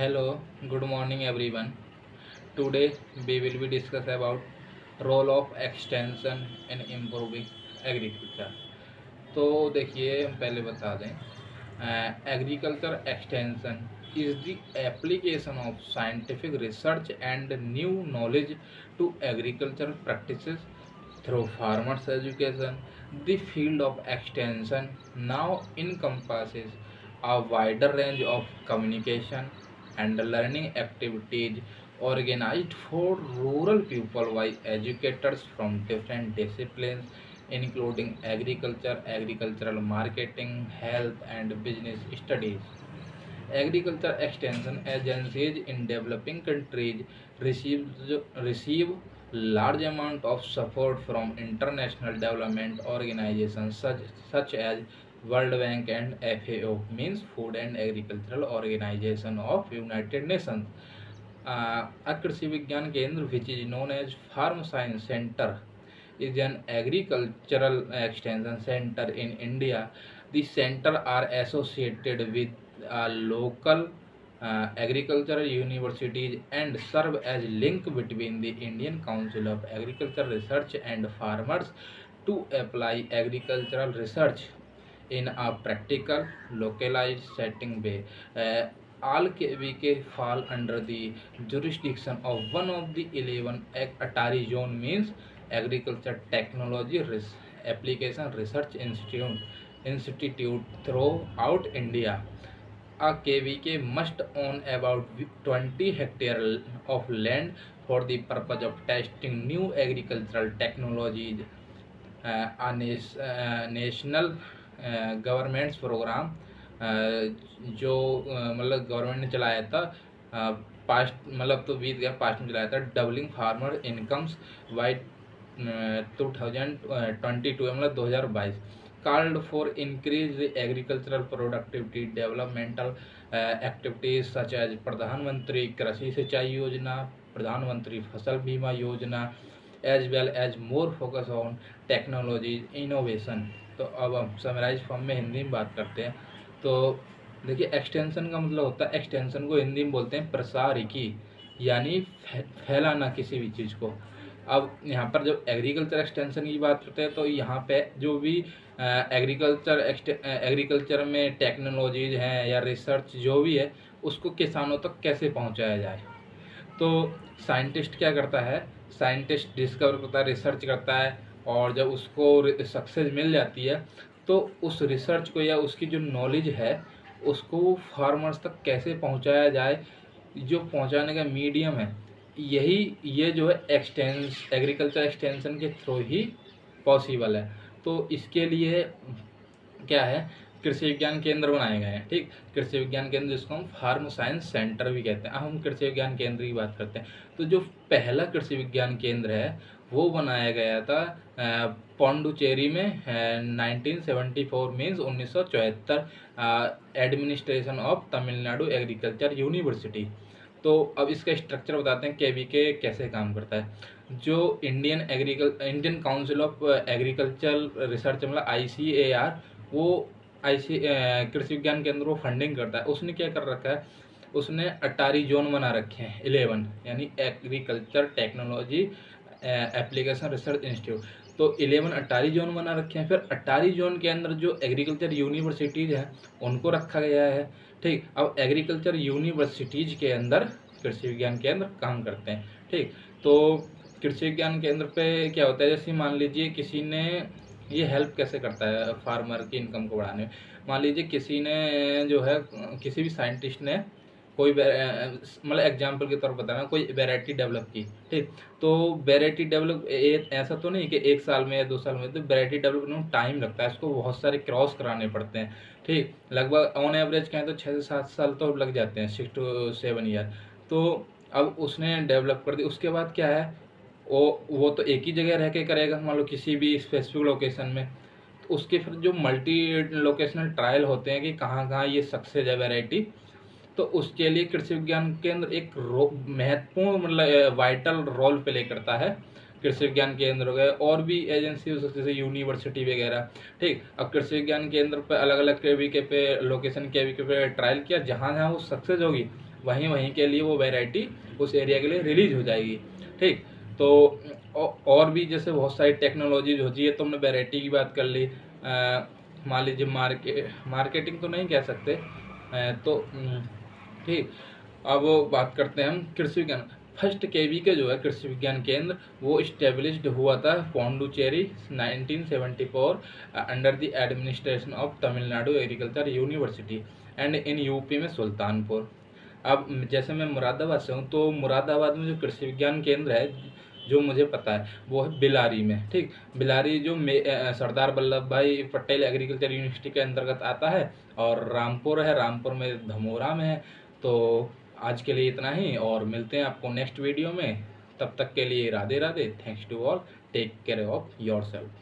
Hello, good morning everyone. Today we will be discuss about role of extension in improving agriculture. तो देखिए हम पहले बता दें agriculture extension is the application of scientific research and new knowledge to agricultural practices through farmers education. The field of extension now encompasses a wider range of communication and learning activities organized for rural people by educators from different disciplines including agriculture, agricultural marketing, health, and business studies. Agriculture extension agencies in developing countries receive large amount of support from international development organizations such as World Bank and FAO, means Food and Agricultural Organization of United Nations. A कृषि विज्ञान केंद्र which is known as Farm Science Center is an agricultural extension center in India. The center are associated with local agricultural universities and serve as link between the Indian Council of Agricultural Research and farmers to apply agricultural research in a practical, localized setting way. All KVK fall under the jurisdiction of one of the 11 Atari zone, means Agriculture Technology Application Research Institute throughout India. A KVK must own about 20 hectares of land for the purpose of testing new agricultural technologies. National governments programme जो मतलब government ने चलाया था past, मतलब तो बीत गया, past में चलाया था, डबलिंग फार्मर इनकम्स बाई 2022, मतलब 2022, called for increase agricultural productivity developmental activities such as Pradhan Mantri Krishi Sinchayee Yojana, Pradhan Mantri Fasal Bima Yojana, as well as more focus on technology innovation. तो अब हम समराइज फॉर्म में हिंदी में बात करते हैं। तो देखिए, एक्सटेंशन का मतलब होता है, एक्सटेंशन को हिंदी में बोलते हैं प्रसारिकी, यानी फैलाना किसी भी चीज़ को। अब यहाँ पर जब एग्रीकल्चर एक्सटेंशन की बात करते हैं तो यहाँ पे जो भी एग्रीकल्चर में टेक्नोलॉजीज हैं या रिसर्च जो भी है उसको किसानों तक कैसे पहुँचाया जाए। तो साइंटिस्ट क्या करता है, साइंटिस्ट डिस्कवर करता है, रिसर्च करता है, और जब उसको सक्सेस मिल जाती है तो उस रिसर्च को या उसकी जो नॉलेज है उसको फार्मर्स तक कैसे पहुंचाया जाए, जो पहुंचाने का मीडियम है ये जो है एग्रीकल्चर एक्सटेंशन के थ्रू ही पॉसिबल है। तो इसके लिए क्या है, कृषि विज्ञान केंद्र बनाए गए हैं। ठीक, कृषि विज्ञान केंद्र जिसको हम फार्म साइंस सेंटर भी कहते हैं। अब हम कृषि विज्ञान केंद्र की बात करते हैं तो जो पहला कृषि विज्ञान केंद्र है वो बनाया गया था पौंडुचेरी में 1974, means 1974, administration of Tamil Nadu agriculture university. तो अब इसका स्ट्रक्चर बताते हैं, केवीके कैसे काम करता है। जो Indian council of agriculture research, मतलब ICAR, वो कृषि विज्ञान केंद्र को फंडिंग करता है। उसने क्या कर रखा है, उसने अटारी जोन बना रखे हैं 11, यानी agriculture technology application research institute. तो 11 अटारी जोन बना रखे हैं। फिर अटारी जोन के अंदर जो एग्रीकल्चर यूनिवर्सिटीज़ हैं उनको रखा गया है। ठीक, अब एग्रीकल्चर यूनिवर्सिटीज़ के अंदर कृषि विज्ञान केंद्र काम करते हैं। ठीक, तो कृषि विज्ञान केंद्र पे क्या होता है, जैसे मान लीजिए किसी ने, ये हेल्प कैसे करता है फार्मर की इनकम को बढ़ाने में। मान लीजिए किसी ने जो है, किसी भी साइंटिस्ट ने कोई मतलब एग्जाम्पल के तौर पर बताना, कोई वेराइटी डेवलप की। ठीक, तो वेराइटी डेवलप ऐसा तो नहीं कि 1 साल में या 2 साल में, तो वेराइटी डेवलप में टाइम लगता है, उसको बहुत सारे क्रॉस कराने पड़ते हैं। ठीक, लगभग ऑन एवरेज कहें तो 6 से 7 साल तो लग जाते हैं, 6 to 7 ईयर। तो अब उसने डेवलप कर दी, उसके बाद क्या है, वो तो एक ही जगह रह के करेगा, मान लो किसी भी स्पेसिफिक लोकेशन में। तो उसके फिर जो मल्टी लोकेशनल ट्रायल होते हैं कि कहाँ कहाँ ये सक्सेस है वैरायटी, तो उसके लिए कृषि विज्ञान केंद्र एक महत्वपूर्ण, मतलब वाइटल रोल प्ले करता है। कृषि विज्ञान केंद्र हो गए, और भी एजेंसी हो सकती है जैसे यूनिवर्सिटी वगैरह। ठीक, अब कृषि विज्ञान केंद्र पे अलग अलग केवीके पे लोकेशन केवीके पे ट्रायल किया, जहाँ जहाँ वो सक्सेस होगी वहीं वहीं के लिए वो वैरायटी उस एरिया के लिए रिलीज हो जाएगी। ठीक, तो और भी जैसे बहुत सारी टेक्नोलॉजीज होती है। तो हमने वैरायटी की बात कर ली। मान लीजिए मार्केटिंग तो नहीं कह सकते, तो ठीक। अब बात करते हैं हम कृषि विज्ञान। फर्स्ट केवी के जो है कृषि विज्ञान केंद्र, वो इस्टेब्लिश्ड हुआ था Pondicherry 1974 under the administration of Tamil Nadu agriculture university and in UP में सुल्तानपुर। अब जैसे मैं मुरादाबाद से हूँ, तो मुरादाबाद में जो कृषि विज्ञान केंद्र है जो मुझे पता है वो है बिलारी में। ठीक, बिलारी जो सरदार वल्लभ भाई पटेल एग्रीकल्चर यूनिवर्सिटी के अंतर्गत आता है, और रामपुर है, रामपुर में धमोरा में है। तो आज के लिए इतना ही, और मिलते हैं आपको नेक्स्ट वीडियो में। तब तक के लिए Radhe Radhe. Thanks to all, take care of your self.